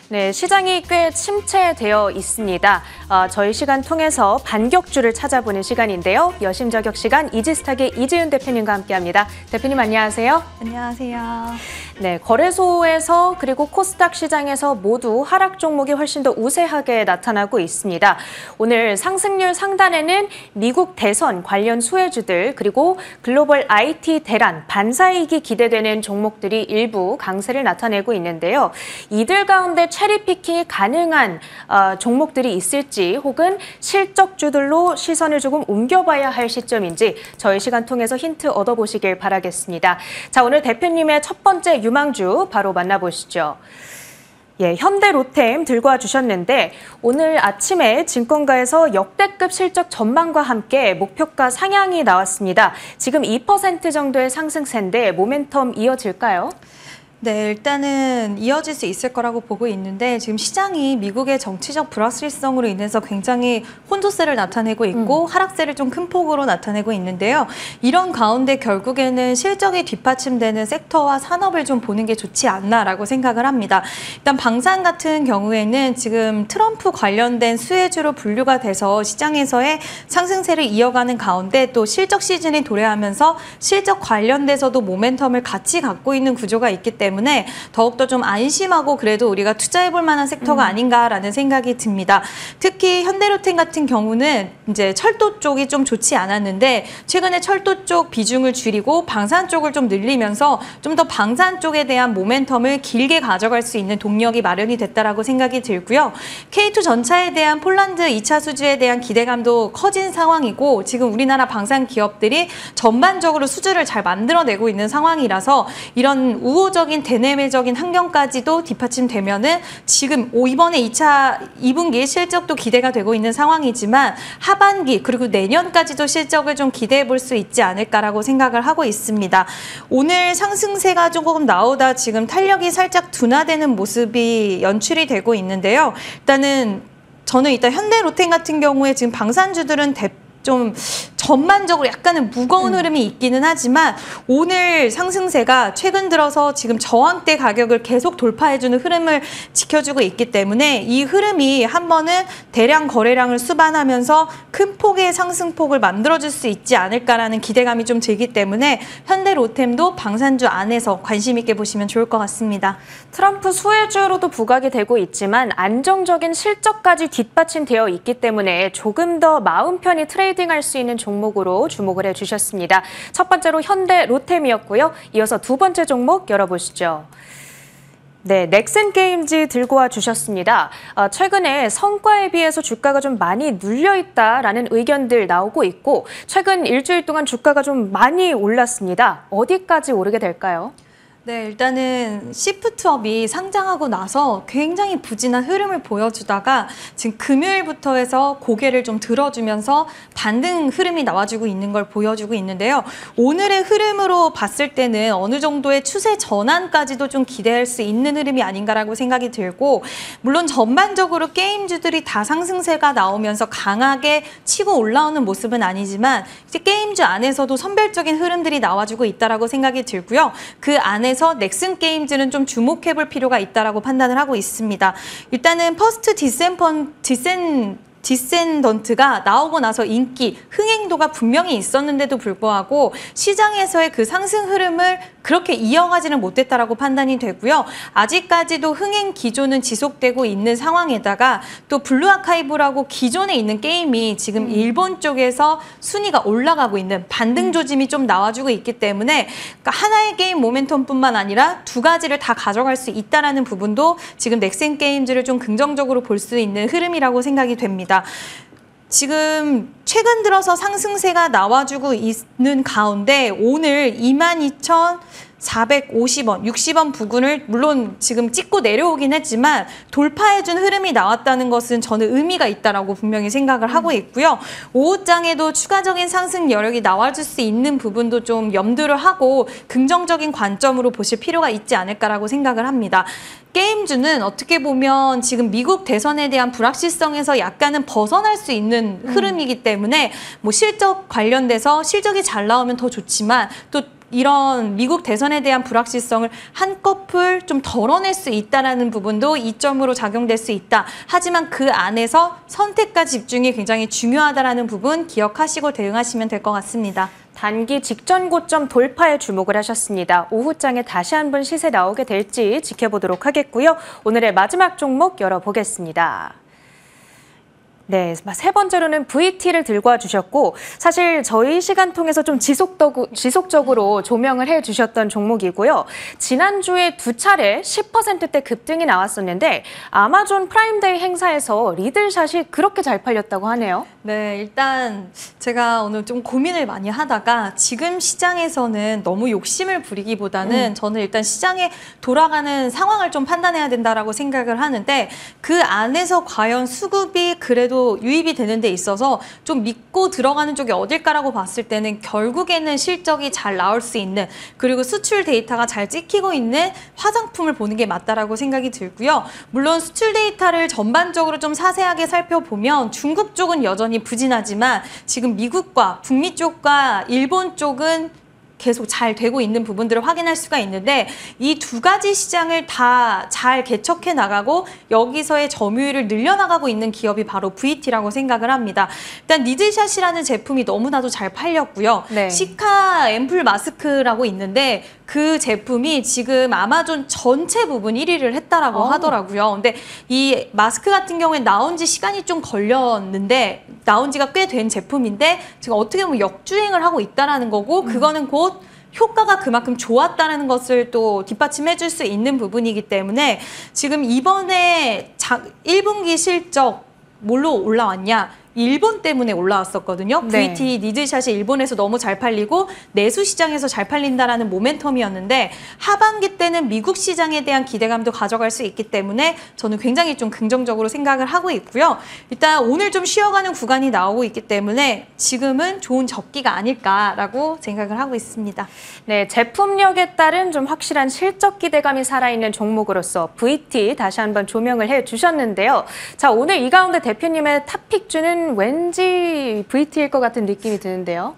네, 시장이 꽤 침체되어 있습니다. 저희 시간 통해서 반격주를 찾아보는 시간인데요. 여심저격 시간 이지스탁의 이지은 대표님과 함께합니다. 대표님 안녕하세요. 안녕하세요. 네, 거래소에서 그리고 코스닥 시장에서 모두 하락 종목이 훨씬 더 우세하게 나타나고 있습니다. 오늘 상승률 상단에는 미국 대선 관련 수혜주들 그리고 글로벌 IT 대란, 반사이익이 기대되는 종목들이 일부 강세를 나타내고 있는데요. 이들 가운데 체리피킹이 가능한 종목들이 있을지 혹은 실적주들로 시선을 조금 옮겨봐야 할 시점인지 저희 시간 통해서 힌트 얻어보시길 바라겠습니다. 자, 오늘 대표님의 첫 번째 유망주 바로 만나보시죠. 예, 현대로템 들고 와주셨는데 오늘 아침에 증권가에서 역대급 실적 전망과 함께 목표가 상향이 나왔습니다. 지금 2% 정도의 상승세인데 모멘텀 이어질까요? 네, 일단은 이어질 수 있을 거라고 보고 있는데 지금 시장이 미국의 정치적 불확실성으로 인해서 굉장히 혼조세를 나타내고 있고 하락세를 좀 큰 폭으로 나타내고 있는데요. 이런 가운데 결국에는 실적이 뒷받침되는 섹터와 산업을 좀 보는 게 좋지 않나라고 생각을 합니다. 일단 방산 같은 경우에는 지금 트럼프 관련된 수혜주로 분류가 돼서 시장에서의 상승세를 이어가는 가운데 또 실적 시즌이 도래하면서 실적 관련돼서도 모멘텀을 같이 갖고 있는 구조가 있기 때문에 더욱더 좀 안심하고 그래도 우리가 투자해볼 만한 섹터가 아닌가라는 생각이 듭니다. 특히 현대로템 같은 경우는 이제 철도 쪽이 좀 좋지 않았는데 최근에 철도 쪽 비중을 줄이고 방산 쪽을 좀 늘리면서 좀 더 방산 쪽에 대한 모멘텀을 길게 가져갈 수 있는 동력이 마련이 됐다라고 생각이 들고요. K2 전차에 대한 폴란드 2차 수주에 대한 기대감도 커진 상황이고 지금 우리나라 방산 기업들이 전반적으로 수주를 잘 만들어내고 있는 상황이라서 이런 우호적인 대내외적인 환경까지도 뒷받침되면은 지금 이번에 2분기 실적도 기대가 되고 있는 상황이지만 하반기 그리고 내년까지도 실적을 좀 기대해 볼 수 있지 않을까라고 생각을 하고 있습니다. 오늘 상승세가 조금 나오다 지금 탄력이 살짝 둔화되는 모습이 연출이 되고 있는데요. 저는 일단 현대로템 같은 경우에 지금 방산주들은 좀 전반적으로 약간은 무거운 흐름이 있기는 하지만 오늘 상승세가 최근 들어서 지금 저항대 가격을 계속 돌파해주는 흐름을 지켜주고 있기 때문에 이 흐름이 한 번은 대량 거래량을 수반하면서 큰 폭의 상승폭을 만들어줄 수 있지 않을까라는 기대감이 좀 들기 때문에 현대로템도 방산주 안에서 관심 있게 보시면 좋을 것 같습니다. 트럼프 수혜주로도 부각이 되고 있지만 안정적인 실적까지 뒷받침되어 있기 때문에 조금 더 마음 편히 트레이딩할 수 있는 종목으로 주목을 해주셨습니다. 첫 번째로 현대로템이었고요. 이어서 두 번째 종목 열어보시죠. 네, 넥센게임즈 들고 와 주셨습니다. 최근에 성과에 비해서 주가가 좀 많이 눌려있다라는 의견들 나오고 있고 최근 일주일 동안 주가가 좀 많이 올랐습니다. 어디까지 오르게 될까요? 네, 일단은 시프트업이 상장하고 나서 굉장히 부진한 흐름을 보여주다가 지금 금요일부터 해서 고개를 좀 들어주면서 반등 흐름이 나와주고 있는 걸 보여주고 있는데요. 오늘의 흐름으로 봤을 때는 어느 정도의 추세 전환까지도 좀 기대할 수 있는 흐름이 아닌가라고 생각이 들고 물론 전반적으로 게임주들이 다 상승세가 나오면서 강하게 치고 올라오는 모습은 아니지만 이제 게임주 안에서도 선별적인 흐름들이 나와주고 있다라고 생각이 들고요. 그 안에서 넥슨게임즈는 좀 주목해볼 필요가 있다라고 판단을 하고 있습니다. 일단은 퍼스트 디센던트가 나오고 나서 인기, 흥행도가 분명히 있었는데도 불구하고 시장에서의 그 상승 흐름을 그렇게 이어가지는 못했다라고 판단이 되고요. 아직까지도 흥행 기조는 지속되고 있는 상황에다가 또 블루아카이브라고 기존에 있는 게임이 지금 일본 쪽에서 순위가 올라가고 있는 반등 조짐이 좀 나와주고 있기 때문에 그러니까 하나의 게임 모멘텀뿐만 아니라 두 가지를 다 가져갈 수 있다는 부분도 지금 넥센게임즈를 좀 긍정적으로 볼 수 있는 흐름이라고 생각이 됩니다. 지금 최근 들어서 상승세가 나와주고 있는 가운데 오늘 22,450원, 60원 부근을 물론 지금 찍고 내려오긴 했지만 돌파해준 흐름이 나왔다는 것은 저는 의미가 있다라고 분명히 생각을 하고 있고요. 오후장에도 추가적인 상승 여력이 나와줄 수 있는 부분도 좀 염두를 하고 긍정적인 관점으로 보실 필요가 있지 않을까라고 생각을 합니다. 게임주는 어떻게 보면 지금 미국 대선에 대한 불확실성에서 약간은 벗어날 수 있는 흐름이기 때문에 뭐 실적 관련돼서 실적이 잘 나오면 더 좋지만 또 이런 미국 대선에 대한 불확실성을 한꺼풀 좀 덜어낼 수 있다는 부분도 이점으로 작용될 수 있다. 하지만 그 안에서 선택과 집중이 굉장히 중요하다는 부분 기억하시고 대응하시면 될 것 같습니다. 단기 직전 고점 돌파에 주목을 하셨습니다. 오후장에 다시 한번 시세 나오게 될지 지켜보도록 하겠고요. 오늘의 마지막 종목 열어보겠습니다. 네, 세 번째로는 VT를 들고 와주셨고 사실 저희 시간 통해서 좀 지속적으로 조명을 해주셨던 종목이고요. 지난주에 두 차례 10%대 급등이 나왔었는데 아마존 프라임데이 행사에서 리들샷이 그렇게 잘 팔렸다고 하네요. 네, 일단 제가 오늘 좀 고민을 많이 하다가 지금 시장에서는 너무 욕심을 부리기보다는 저는 일단 시장에 돌아가는 상황을 좀 판단해야 된다라고 생각을 하는데 그 안에서 과연 수급이 그래도 유입이 되는 데 있어서 좀 믿고 들어가는 쪽이 어딜까라고 봤을 때는 결국에는 실적이 잘 나올 수 있는 그리고 수출 데이터가 잘 찍히고 있는 화장품을 보는 게 맞다라고 생각이 들고요. 물론 수출 데이터를 전반적으로 좀 자세하게 살펴보면 중국 쪽은 여전히 부진하지만 지금 미국과 북미 쪽과 일본 쪽은 계속 잘 되고 있는 부분들을 확인할 수가 있는데 이 두 가지 시장을 다 잘 개척해 나가고 여기서의 점유율을 늘려나가고 있는 기업이 바로 VT라고 생각을 합니다. 일단 리들샷이라는 제품이 너무나도 잘 팔렸고요. 네. 시카 앰플 마스크라고 있는데 그 제품이 지금 아마존 전체 부분 1위를 했다라고 하더라고요. 근데 이 마스크 같은 경우에 나온 지 시간이 좀 걸렸는데 나온 지가 꽤 된 제품인데 지금 어떻게 보면 역주행을 하고 있다라는 거고 그거는 곧 효과가 그만큼 좋았다는 것을 또 뒷받침해 줄 수 있는 부분이기 때문에 지금 이번에 1분기 실적 뭘로 올라왔냐? 일본 때문에 올라왔었거든요. 네. VT 리들샷이 일본에서 너무 잘 팔리고 내수 시장에서 잘 팔린다라는 모멘텀이었는데 하반기 때는 미국 시장에 대한 기대감도 가져갈 수 있기 때문에 저는 굉장히 좀 긍정적으로 생각을 하고 있고요. 일단 오늘 좀 쉬어가는 구간이 나오고 있기 때문에 지금은 좋은 적기가 아닐까라고 생각을 하고 있습니다. 네, 제품력에 따른 좀 확실한 실적 기대감이 살아있는 종목으로서 VT 다시 한번 조명을 해주셨는데요. 자, 오늘 이 가운데 대표님의 탑픽주는 왠지 VT일 것 같은 느낌이 드는데요.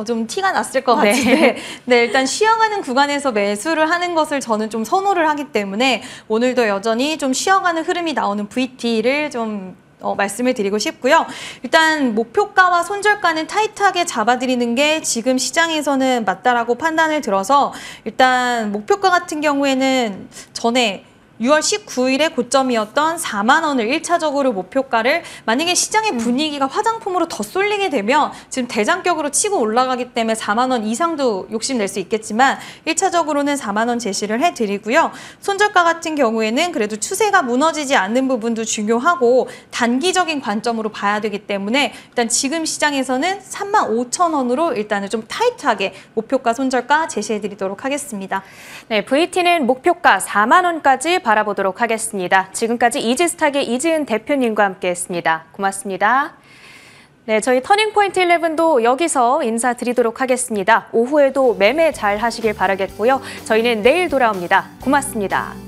좀 티가 났을 것 같은데 네, 일단 쉬어가는 구간에서 매수를 하는 것을 저는 좀 선호를 하기 때문에 오늘도 여전히 좀 쉬어가는 흐름이 나오는 VT를 좀 말씀을 드리고 싶고요. 일단 목표가와 손절가는 타이트하게 잡아드리는 게 지금 시장에서는 맞다라고 판단을 들어서 일단 목표가 같은 경우에는 전에 6월 19일에 고점이었던 4만 원을 1차적으로 목표가를 만약에 시장의 분위기가 화장품으로 더 쏠리게 되면 지금 대장격으로 치고 올라가기 때문에 4만 원 이상도 욕심낼 수 있겠지만 1차적으로는 4만 원 제시를 해드리고요. 손절가 같은 경우에는 그래도 추세가 무너지지 않는 부분도 중요하고 단기적인 관점으로 봐야 되기 때문에 일단 지금 시장에서는 35,000원으로 일단은 좀 타이트하게 목표가 손절가 제시해드리도록 하겠습니다. 네, VT는 목표가 4만 원까지 바라보도록 하겠습니다. 지금까지 이지스탁의 이지은 대표님과 함께했습니다. 고맙습니다. 네, 저희 터닝포인트 11도 여기서 인사드리도록 하겠습니다. 오후에도 매매 잘 하시길 바라겠고요. 저희는 내일 돌아옵니다. 고맙습니다.